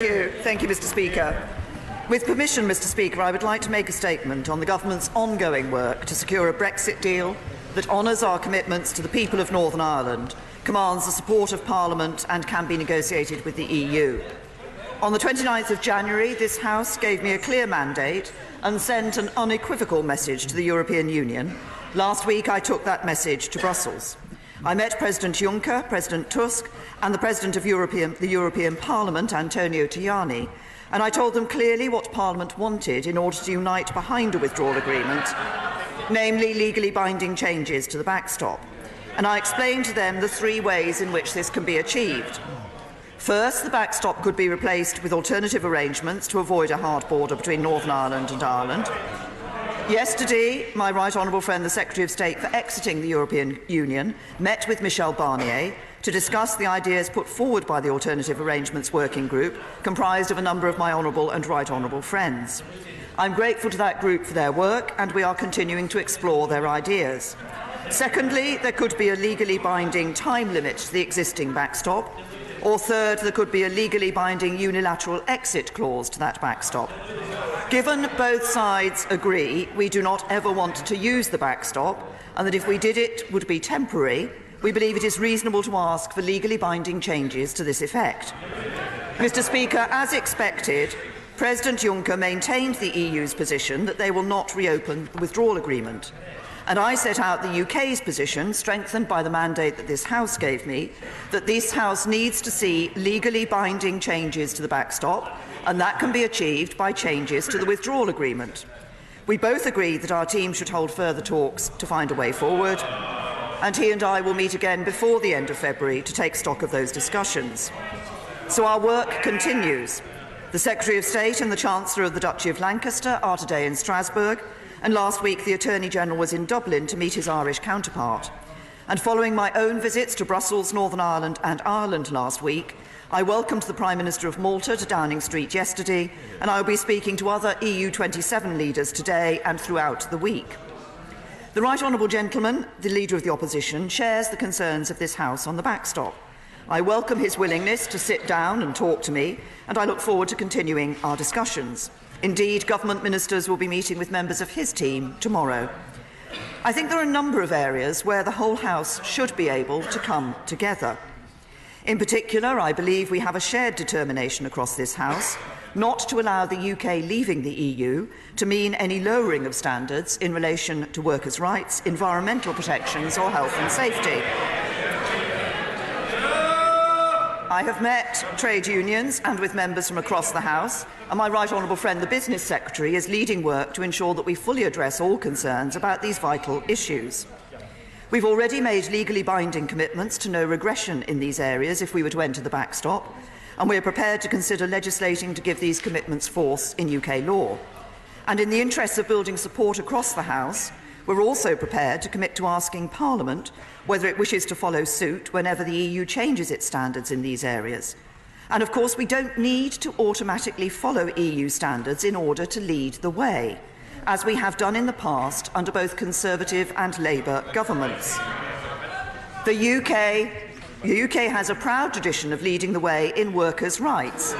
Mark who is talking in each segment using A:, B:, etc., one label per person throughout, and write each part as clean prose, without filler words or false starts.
A: Thank you, Mr. Speaker. With permission, Mr. Speaker, I would like to make a statement on the Government's ongoing work to secure a Brexit deal that honours our commitments to the people of Northern Ireland, commands the support of Parliament and can be negotiated with the EU. On the 29th of January, this House gave me a clear mandate and sent an unequivocal message to the European Union. Last week, I took that message to Brussels. I met President Juncker, President Tusk and the President of the European Parliament, Antonio Tajani, and I told them clearly what Parliament wanted in order to unite behind a withdrawal agreement, namely legally binding changes to the backstop. And I explained to them the three ways in which this can be achieved. First, the backstop could be replaced with alternative arrangements to avoid a hard border between Northern Ireland and Ireland. Yesterday, my Right Honourable friend, the Secretary of State for exiting the European Union, met with Michel Barnier to discuss the ideas put forward by the Alternative Arrangements Working Group, comprised of a number of my honourable and Right Honourable friends. I'm grateful to that group for their work, and we are continuing to explore their ideas. Secondly, there could be a legally binding time limit to the existing backstop. Or third, there could be a legally binding unilateral exit clause to that backstop. Given both sides agree we do not ever want to use the backstop, and that if we did it would be temporary, we believe it is reasonable to ask for legally binding changes to this effect. Mr. Speaker, as expected, President Juncker maintained the EU's position that they will not reopen the withdrawal agreement. And I set out the UK's position, strengthened by the mandate that this House gave me, that this House needs to see legally binding changes to the backstop, and that can be achieved by changes to the withdrawal agreement. We both agree that our team should hold further talks to find a way forward, and he and I will meet again before the end of February to take stock of those discussions. So our work continues. The Secretary of State and the Chancellor of the Duchy of Lancaster are today in Strasbourg, and last week the Attorney-General was in Dublin to meet his Irish counterpart. And following my own visits to Brussels, Northern Ireland and Ireland last week, I welcomed the Prime Minister of Malta to Downing Street yesterday, and I will be speaking to other EU27 leaders today and throughout the week. The Right Honourable Gentleman, the Leader of the Opposition, shares the concerns of this House on the backstop. I welcome his willingness to sit down and talk to me, and I look forward to continuing our discussions. Indeed, government ministers will be meeting with members of his team tomorrow. I think there are a number of areas where the whole House should be able to come together. In particular, I believe we have a shared determination across this House not to allow the UK leaving the EU to mean any lowering of standards in relation to workers' rights, environmental protections or health and safety. I have met trade unions and with members from across the House, and my Right Honourable friend, the Business Secretary, is leading work to ensure that we fully address all concerns about these vital issues. We've already made legally binding commitments to no regression in these areas if we were to enter the backstop, and we are prepared to consider legislating to give these commitments force in UK law. And in the interests of building support across the House, we're also prepared to commit to asking Parliament whether it wishes to follow suit whenever the EU changes its standards in these areas. And of course, we don't need to automatically follow EU standards in order to lead the way, as we have done in the past under both Conservative and Labour governments. The UK has a proud tradition of leading the way in workers' rights.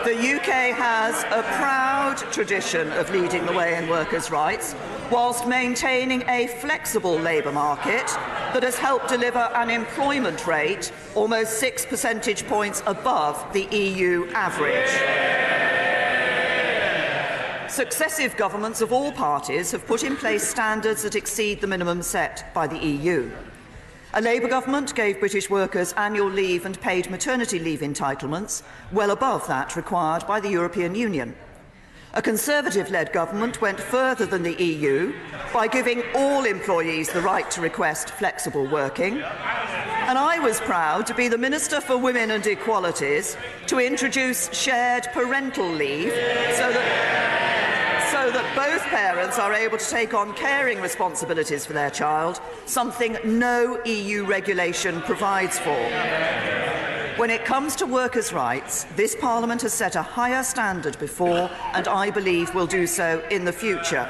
A: The UK has a proud tradition of leading the way in workers' rights, whilst maintaining a flexible labour market that has helped deliver an employment rate almost 6 percentage points above the EU average. Successive governments of all parties have put in place standards that exceed the minimum set by the EU. A Labour government gave British workers annual leave and paid maternity leave entitlements well above that required by the European Union. A Conservative-led government went further than the EU by giving all employees the right to request flexible working. And I was proud to be the Minister for Women and Equalities to introduce shared parental leave so that both parents are able to take on caring responsibilities for their child, something no EU regulation provides for. When it comes to workers' rights, this Parliament has set a higher standard before, and I believe will do so in the future.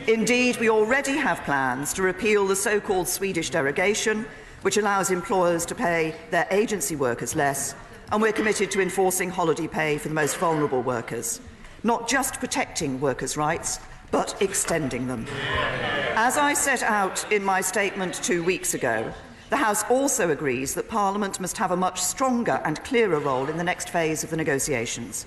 A: Indeed, we already have plans to repeal the so-called Swedish derogation, which allows employers to pay their agency workers less, and we're committed to enforcing holiday pay for the most vulnerable workers, not just protecting workers' rights, but extending them. As I set out in my statement 2 weeks ago, the House also agrees that Parliament must have a much stronger and clearer role in the next phase of the negotiations.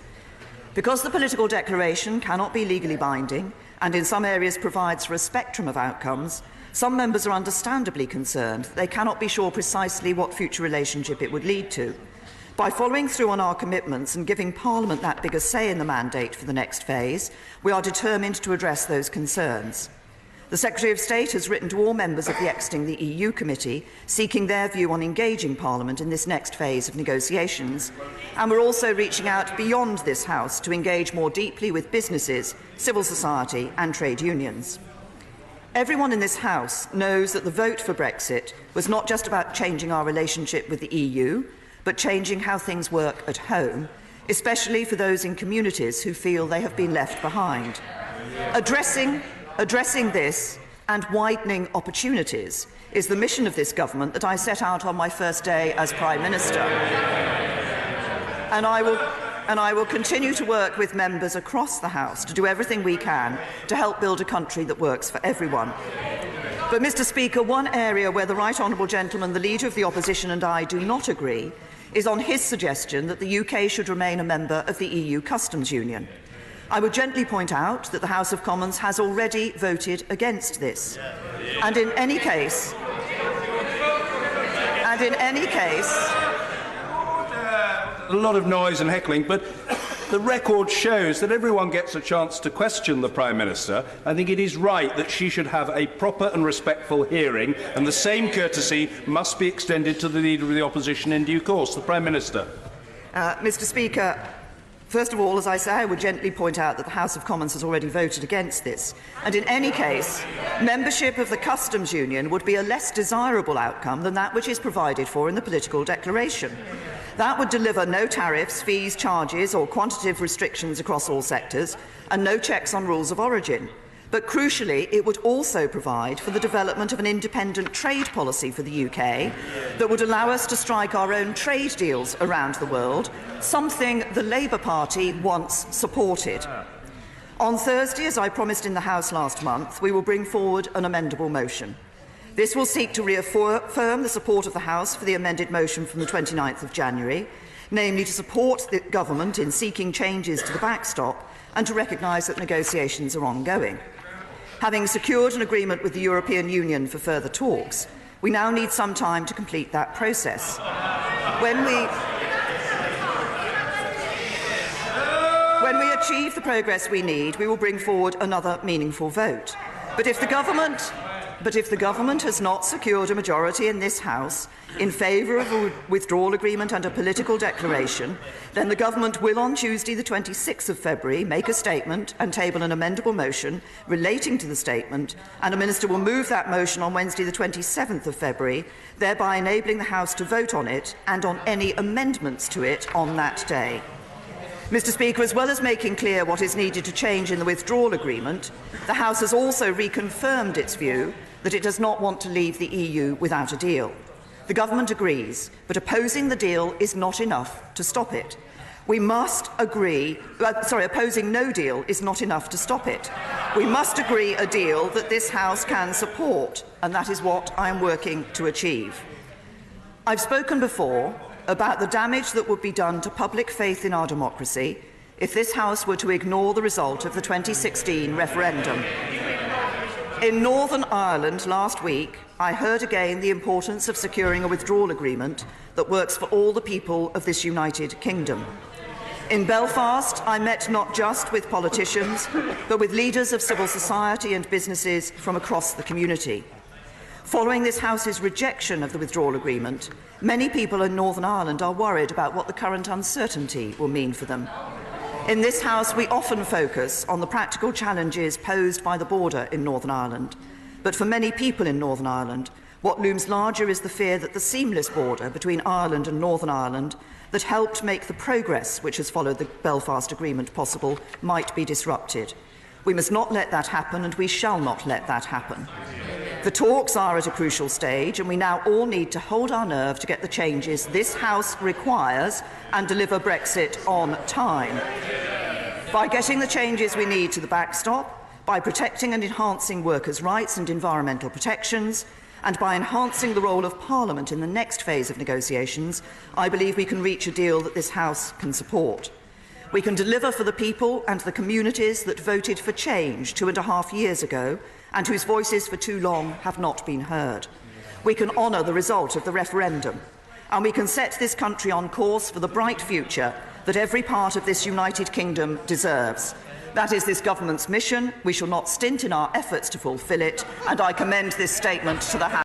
A: Because the political declaration cannot be legally binding and in some areas provides for a spectrum of outcomes, some members are understandably concerned that they cannot be sure precisely what future relationship it would lead to. By following through on our commitments and giving Parliament that bigger say in the mandate for the next phase, we are determined to address those concerns. The Secretary of State has written to all members of the Exiting the EU Committee, seeking their view on engaging Parliament in this next phase of negotiations, and we're also reaching out beyond this House to engage more deeply with businesses, civil society and trade unions. Everyone in this House knows that the vote for Brexit was not just about changing our relationship with the EU, but changing how things work at home, especially for those in communities who feel they have been left behind. Addressing this and widening opportunities is the mission of this government that I set out on my first day as Prime Minister. And I will continue to work with members across the House to do everything we can to help build a country that works for everyone. But, Mr. Speaker, one area where the Right Honourable Gentleman, the Leader of the Opposition, and I do not agree is on his suggestion that the UK should remain a member of the EU Customs Union. I would gently point out that the House of Commons has already voted against this. And in any case,
B: a lot of noise and heckling, but the record shows that everyone gets a chance to question the Prime Minister. I think it is right that she should have a proper and respectful hearing, and the same courtesy must be extended to the Leader of the Opposition in due course. The Prime Minister.
A: Mr. Speaker, first of all, as I say, I would gently point out that the House of Commons has already voted against this. And in any case, membership of the Customs Union would be a less desirable outcome than that which is provided for in the political declaration. That would deliver no tariffs, fees, charges or quantitative restrictions across all sectors and no checks on rules of origin. But crucially, it would also provide for the development of an independent trade policy for the UK that would allow us to strike our own trade deals around the world, something the Labour Party once supported. On Thursday, as I promised in the House last month, we will bring forward an amendable motion. This will seek to reaffirm the support of the House for the amended motion from the 29th of January, namely to support the government in seeking changes to the backstop and to recognise that negotiations are ongoing. Having secured an agreement with the European Union for further talks, we now need some time to complete that process. When we achieve the progress we need, we will bring forward another meaningful vote. But if the government has not secured a majority in this House in favour of a withdrawal agreement and a political declaration, then the government will on Tuesday the 26th of February make a statement and table an amendable motion relating to the statement, and a minister will move that motion on Wednesday the 27th of February, thereby enabling the House to vote on it and on any amendments to it on that day. Mr. Speaker, as well as making clear what is needed to change in the withdrawal agreement, the House has also reconfirmed its view that it does not want to leave the EU without a deal. The government agrees, but opposing the deal is not enough to stop it. Opposing no deal is not enough to stop it. We must agree a deal that this House can support, and that is what I am working to achieve. I've spoken before about the damage that would be done to public faith in our democracy if this House were to ignore the result of the 2016 referendum. In Northern Ireland last week, I heard again the importance of securing a withdrawal agreement that works for all the people of this United Kingdom. In Belfast, I met not just with politicians, but with leaders of civil society and businesses from across the community. Following this House's rejection of the withdrawal agreement, many people in Northern Ireland are worried about what the current uncertainty will mean for them. In this House, we often focus on the practical challenges posed by the border in Northern Ireland. But for many people in Northern Ireland, What looms larger is the fear that the seamless border between Ireland and Northern Ireland that helped make the progress which has followed the Belfast Agreement possible might be disrupted. We must not let that happen, and we shall not let that happen. The talks are at a crucial stage, and we now all need to hold our nerve to get the changes this House requires and deliver Brexit on time. By getting the changes we need to the backstop, by protecting and enhancing workers' rights and environmental protections, and by enhancing the role of Parliament in the next phase of negotiations, I believe we can reach a deal that this House can support. We can deliver for the people and the communities that voted for change 2.5 years ago and whose voices for too long have not been heard. We can honour the result of the referendum, and we can set this country on course for the bright future that every part of this United Kingdom deserves. That is this government's mission. We shall not stint in our efforts to fulfil it, and I commend this statement to the House.